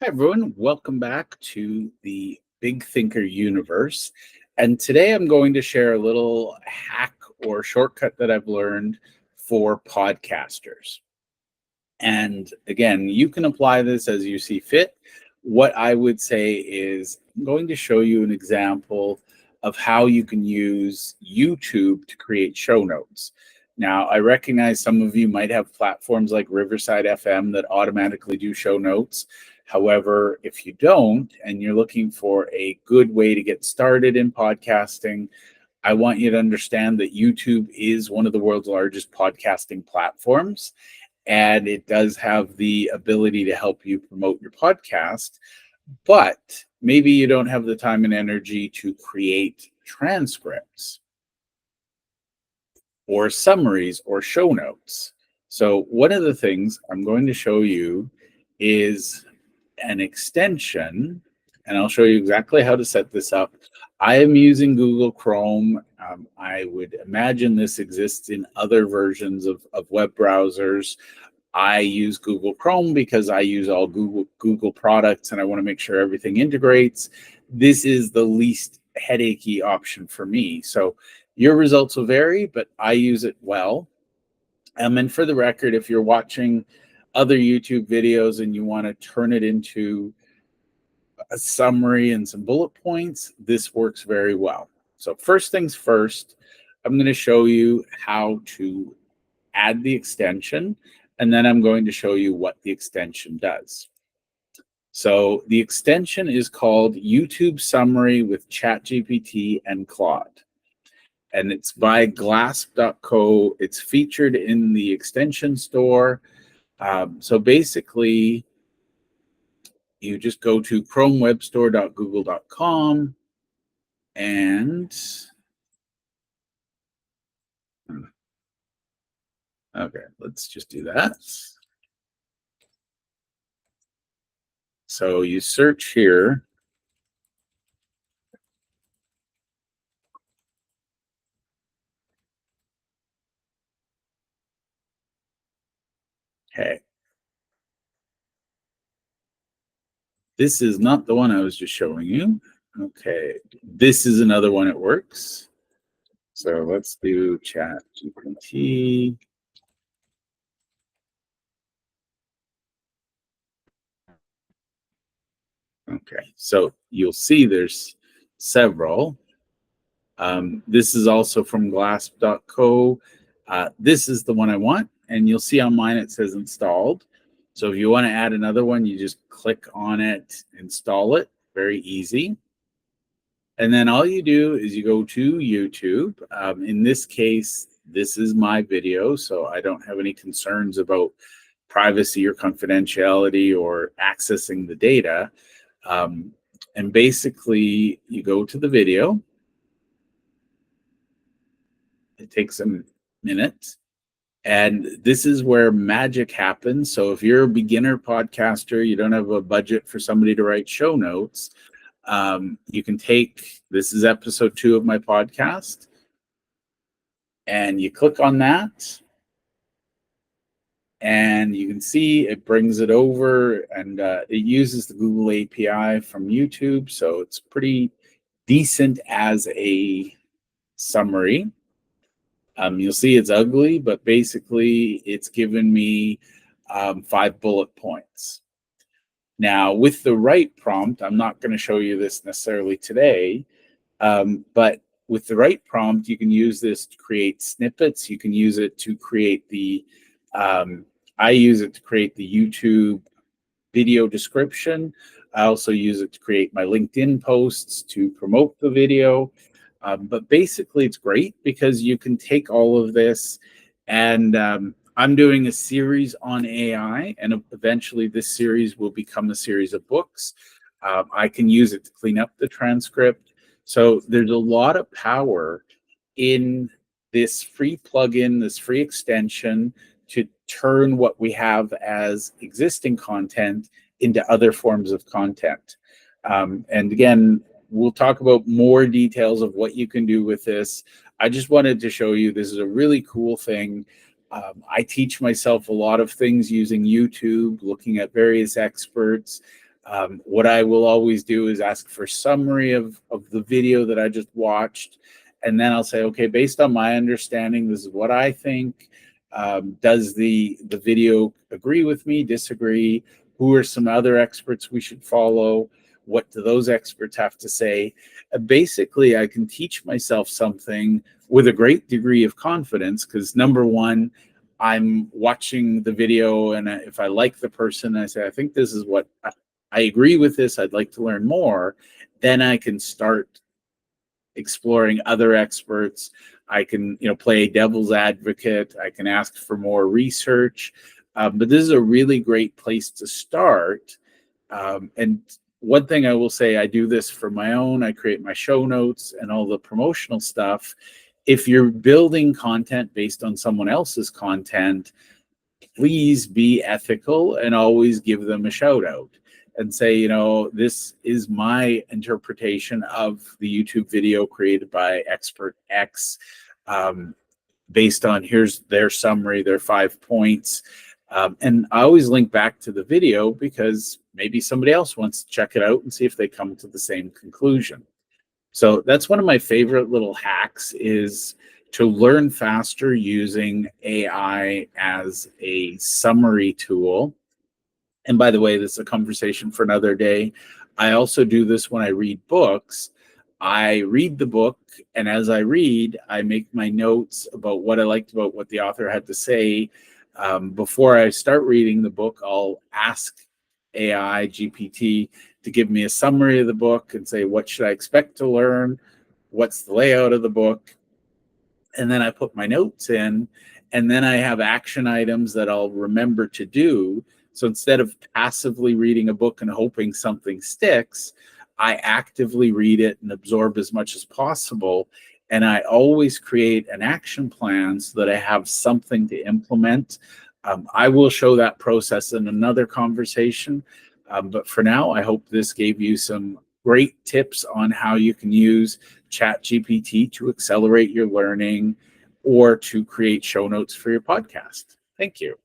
Hi, everyone. Welcome back to the Big Thinker universe. And today I'm going to share a little hack or shortcut that I've learned for podcasters. And again, you can apply this as you see fit. What I would say is I'm going to show you an example of how you can use YouTube to create show notes. Now, I recognize some of you might have platforms like Riverside FM that automatically do show notes. However, if you don't, and you're looking for a good way to get started in podcasting, I want you to understand that YouTube is one of the world's largest podcasting platforms, and it does have the ability to help you promote your podcast. But maybe you don't have the time and energy to create transcripts or summaries or show notes. So one of the things I'm going to show you is an extension, and I'll show you exactly how to set this up. I am using Google Chrome. I would imagine this exists in other versions of web browsers. I use Google Chrome because I use all Google products and I want to make sure everything integrates. This is the least headachy option for me. So your results will vary, but I use it well. And for the record, if you're watching other YouTube videos and you want to turn it into a summary and some bullet points, this works very well. So first things first, I'm going to show you how to add the extension, and then I'm going to show you what the extension does. So the extension is called YouTube Summary with ChatGPT and Claude, and it's by Glasp.co. It's featured in the extension store. So basically, you just go to chromewebstore.google.com and okay, let's just do that. So you search here. Okay. This is not the one I was just showing you. Okay. This is another one. It works. So let's do ChatGPT. Okay. So you'll see there's several. This is also from glasp.co. This is the one I want, and you'll see on mine it says installed. So if you want to add another one, you just click on it, install it, very easy. And then all you do is you go to YouTube. In this case, this is my video, so I don't have any concerns about privacy or confidentiality or accessing the data. And basically, you go to the video. It takes a minute. And this is where magic happens. So if you're a beginner podcaster, you don't have a budget for somebody to write show notes, you can take, this is episode 2 of my podcast, and you click on that, and you can see it brings it over, and it uses the Google API from YouTube, so it's pretty decent as a summary. You'll see it's ugly, but basically it's given me 5 bullet points. Now, with the right prompt, I'm not going to show you this necessarily today, but with the right prompt, you can use this to create snippets. You can use it to create the, I use it to create the YouTube video description. I also use it to create my LinkedIn posts to promote the video. But basically, it's great because you can take all of this, and I'm doing a series on AI, and eventually this series will become a series of books. I can use it to clean up the transcript. So there's a lot of power in this free plugin, this free extension, to turn what we have as existing content into other forms of content. And again, we'll talk about more details of what you can do with this. I just wanted to show you this is a really cool thing. I teach myself a lot of things using YouTube, looking at various experts. What I will always do is ask for a summary of the video that I just watched. And then I'll say, okay, based on my understanding, this is what I think. Does the video agree with me, disagree? Who are some other experts we should follow? What do those experts have to say? Basically, I can teach myself something with a great degree of confidence because number one, I'm watching the video, and if I like the person, I say, I think this is what I agree with this. I'd like to learn more. Then I can start exploring other experts. I can, play devil's advocate. I can ask for more research. But this is a really great place to start. And one thing I will say, I do this for my own. I create my show notes and all the promotional stuff. If you're building content based on someone else's content, please be ethical and always give them a shout out and say, this is my interpretation of the YouTube video created by expert X, based on here's their summary, their 5 points. And I always link back to the video because maybe somebody else wants to check it out and see if they come to the same conclusion. So that's one of my favorite little hacks, is to learn faster using AI as a summary tool. And by the way, this is a conversation for another day. I also do this when I read books. I read the book, and as I read, I make my notes about what I liked about what the author had to say. Before I start reading the book, I'll ask AI, GPT, to give me a summary of the book and say, what should I expect to learn? What's the layout of the book? And then I put my notes in, and then I have action items that I'll remember to do. So instead of passively reading a book and hoping something sticks, I actively read it and absorb as much as possible. And I always create an action plan so that I have something to implement. I will show that process in another conversation. But for now, I hope this gave you some great tips on how you can use ChatGPT to accelerate your learning or to create show notes for your podcast. Thank you.